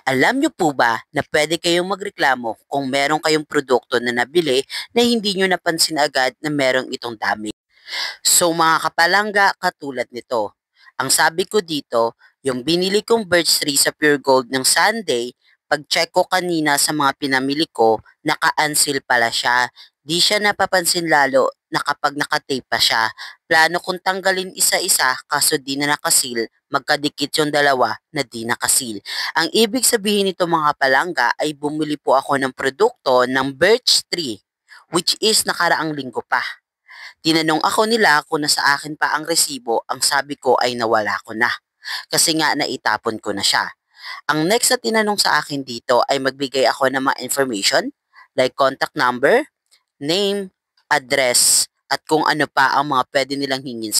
Alam niyo po ba na pwede kayong magreklamo kung meron kayong produkto na nabili na hindi niyo napansin agad na merong itong damage? So mga kapalangga, katulad nito. Ang sabi ko dito, yung binili kong birch tree sa Pure Gold ng Sunday, pag-check ko kanina sa mga pinamili ko, naka-unseal pala siya. Di siya napapansin lalo na kapag nakatape pa siya. Plano kong tanggalin isa-isa kaso di na nakasil, magkadikit yung dalawa na di nakasil. Ang ibig sabihin nito mga palangga ay bumili po ako ng produkto ng birch tree, which is nakaraang linggo pa. Tinanong ako nila kung nasa akin pa ang resibo, ang sabi ko ay nawala ko na. Kasi nga naitapon ko na siya. Ang next na tinanong sa akin dito ay magbigay ako ng mga information like contact number, name, address, at kung ano pa ang mga pwede nilang hingin.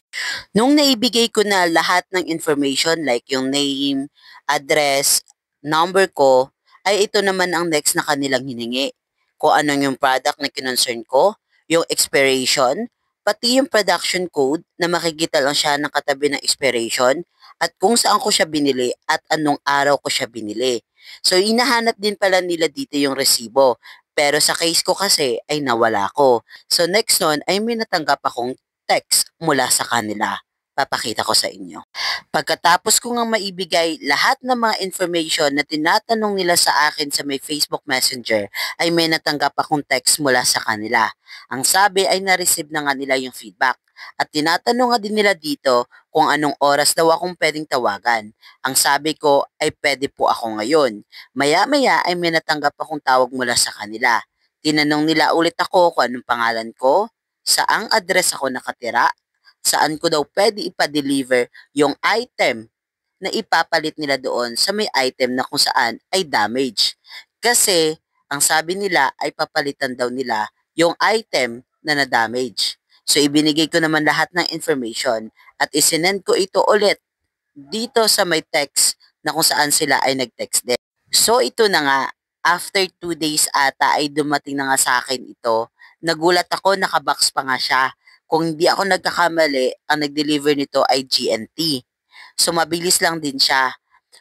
Nung naibigay ko na lahat ng information like yung name, address, number ko, ay ito naman ang next na kanilang hiningi. Kung anong yung product na kinonsern ko, yung expiration, pati yung production code na makikita lang siya ng katabi ng expiration, at kung saan ko siya binili at anong araw ko siya binili. So, inahanap din pala nila dito yung resibo. Pero sa case ko kasi ay nawala ko. So next nun ay may natanggap akong text mula sa kanila. Papakita ko sa inyo. Pagkatapos ko nga maibigay lahat ng mga information na tinatanong nila sa akin sa may Facebook Messenger, ay may natanggap akong text mula sa kanila. Ang sabi ay na-receive na nga nila yung feedback. At tinatanong nga din nila dito kung anong oras daw akong pwedeng tawagan. Ang sabi ko ay pwede po ako ngayon. Maya-maya ay may natanggap akong tawag mula sa kanila. Tinanong nila ulit ako kung anong pangalan ko, saang address ako nakatira, saan ko daw pwede ipa-deliver yung item na ipapalit nila doon sa may item na kung saan ay damage. Kasi, ang sabi nila ay papalitan daw nila yung item na na-damage. So, ibinigay ko naman lahat ng information at isinend ko ito ulit dito sa may text na kung saan sila ay nag-text din. So, ito na nga, after 2 days ata ay dumating na nga sa akin ito. Nagulat ako, nakabox pa nga siya. Kung hindi ako nagkakamali, ang nag-deliver nito ay GNT. So, mabilis lang din siya.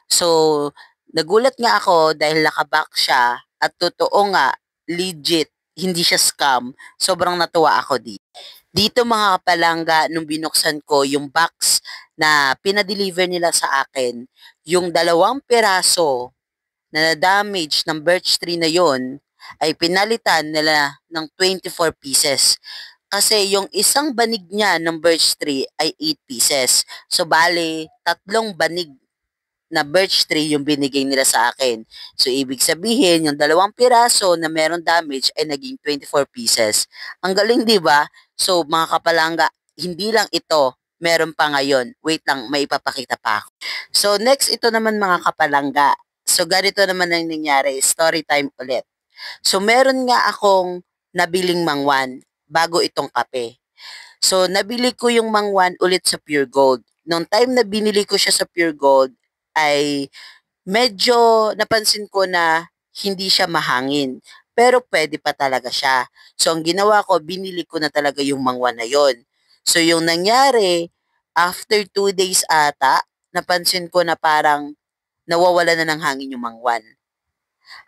So, nagulat nga ako dahil nakabox siya at totoo nga, legit, hindi siya scam. Sobrang natuwa ako dito. Dito mga kapalangga, nung binuksan ko yung box na pinadeliver nila sa akin, yung 2 piraso na na-damage ng birch tree na yon ay pinalitan nila ng 24 pieces. Kasi yung isang banig niya ng birch tree ay 8 pieces. So, bale, 3 banig na birch tree yung binigay nila sa akin. So, ibig sabihin, yung 2 piraso na meron damage ay naging 24 pieces. Ang galing, di ba? So, mga kapalangga, hindi lang ito, meron pa ngayon. Wait lang, may ipapakita pa ako. So, next ito naman mga kapalangga. So, ganito naman ang nangyari. Story time ulit. So, meron nga akong nabiling mangwan bago itong kape. So, nabili ko yung mangwan ulit sa Pure Gold. Nung time na binili ko siya sa Pure Gold, ay medyo napansin ko na hindi siya mahangin. Pero pwede pa talaga siya. So, ang ginawa ko, binili ko na talaga yung mangwan na yon. So, yung nangyari, after 2 days ata, napansin ko na parang nawawala na ng hangin yung mangwan.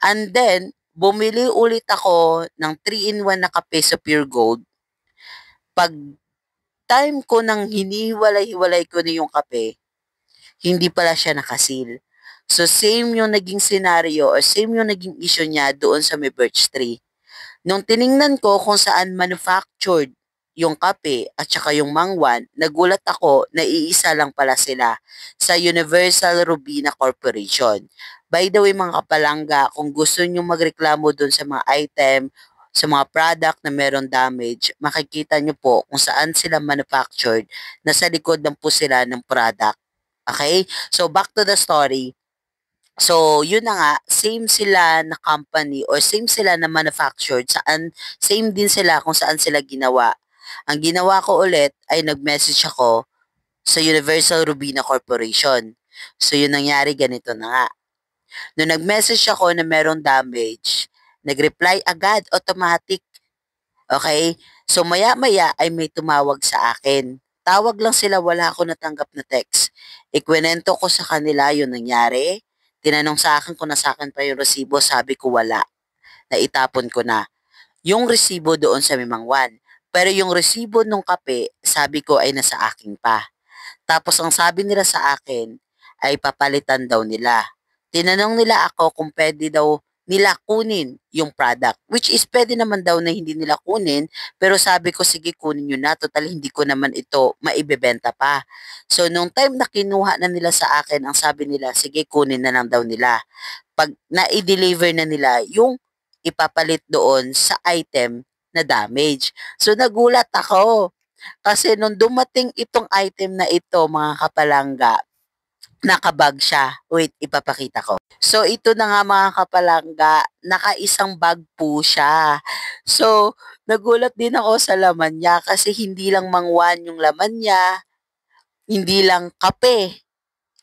And then, bumili ulit ako ng 3-in-1 na kape sa Pure Gold. Pag time ko nang hinihiwalay-hiwalay ko na yung kape, hindi pala siya nakasil. So, same yung naging scenario or same yung naging issue niya doon sa may birch tree. Nung tiningnan ko kung saan manufactured yung kape at saka yung mangwan, nagulat ako na iisa lang pala sila sa Universal Robina Corporation. By the way mga kapalangga, kung gusto nyo magreklamo doon sa mga item, sa mga product na meron damage, makikita nyo po kung saan sila manufactured, nasa likod lang po sila ng product. Okay? So, back to the story. So, yun na nga, same sila na company or same sila na manufactured, same din sila kung saan sila ginawa. Ang ginawa ko ulit ay nag-message ako sa Universal Robina Corporation. So, yun nangyari, ganito na nga. Nung nag-message ako na merong damage, nag-reply agad, automatic. Okay? So, maya-maya ay may tumawag sa akin. Tawag lang sila, wala ako natanggap na text. Ikwenento ko sa kanila yung nangyari. Tinanong sa akin kung nasa'kin pa yung resibo, sabi ko wala, naitapon ko na. Yung resibo doon sa Mimangwan. Pero yung resibo nung kape, sabi ko ay nasa akin pa. Tapos ang sabi nila sa akin ay papalitan daw nila. Tinanong nila ako kung pwede daw nila kunin yung product. Which is pwede naman daw na hindi nila kunin. Pero sabi ko, sige kunin nyo na. Total hindi ko naman ito maibebenta pa. So nung time na kinuha na nila sa akin, ang sabi nila, sige kunin na lang daw nila. Pag na-deliver na nila yung ipapalit doon sa item na damage. So nagulat ako. Kasi nung dumating itong item na ito, mga kapalangga, nakabag siya. Wait, ipapakita ko. So, ito na nga mga kapalangga, nakaisang bag po siya. So, nagulat din ako sa laman niya kasi hindi lang mangwan yung laman niya, hindi lang kape.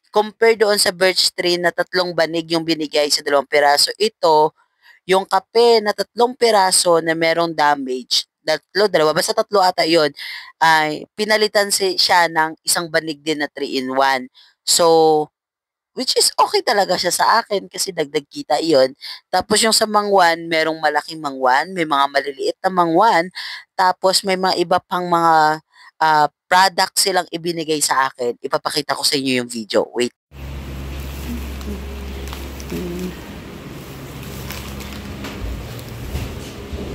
Compare doon sa birch tree na 3 banig yung binigay sa 2 piraso. Ito, yung kape na 3 piraso na merong damage, dalawa, basta 3 ata yun, ay pinalitan siya ng isang banig din na 3-in-1. So, which is okay talaga siya sa akin kasi dagdag kita yon. Tapos yung sa mangwan, merong malaking mangwan, may mga maliliit na mangwan, tapos may mga iba pang mga product silang ibinigay sa akin. Ipapakita ko sa inyo yung video. Wait.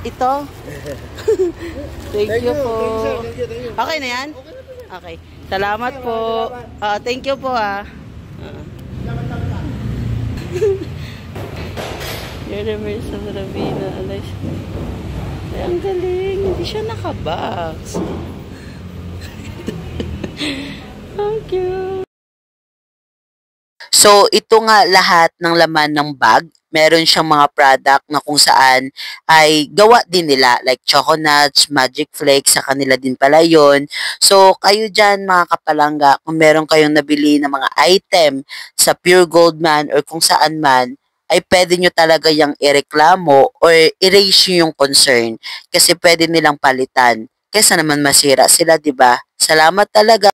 Ito. Thank you po. Okay na yan? Okay. Salamat po. Thank you po Universal Ravina. Ay, ang galing. Hindi siya nakabox. Thank you. So, ito nga lahat ng laman ng bag. Meron siyang mga product na kung saan ay gawa din nila. Like Choco Nuts, Magic Flakes, sa kanila din pala yun. So, kayo dyan mga kapalangga, kung meron kayong nabili ng mga item sa Pure Gold man or kung saan man, ay pwede nyo talaga yung ireklamo or erase nyo yung concern. Kasi pwede nilang palitan. Kesa naman masira sila, 'di ba? Salamat talaga.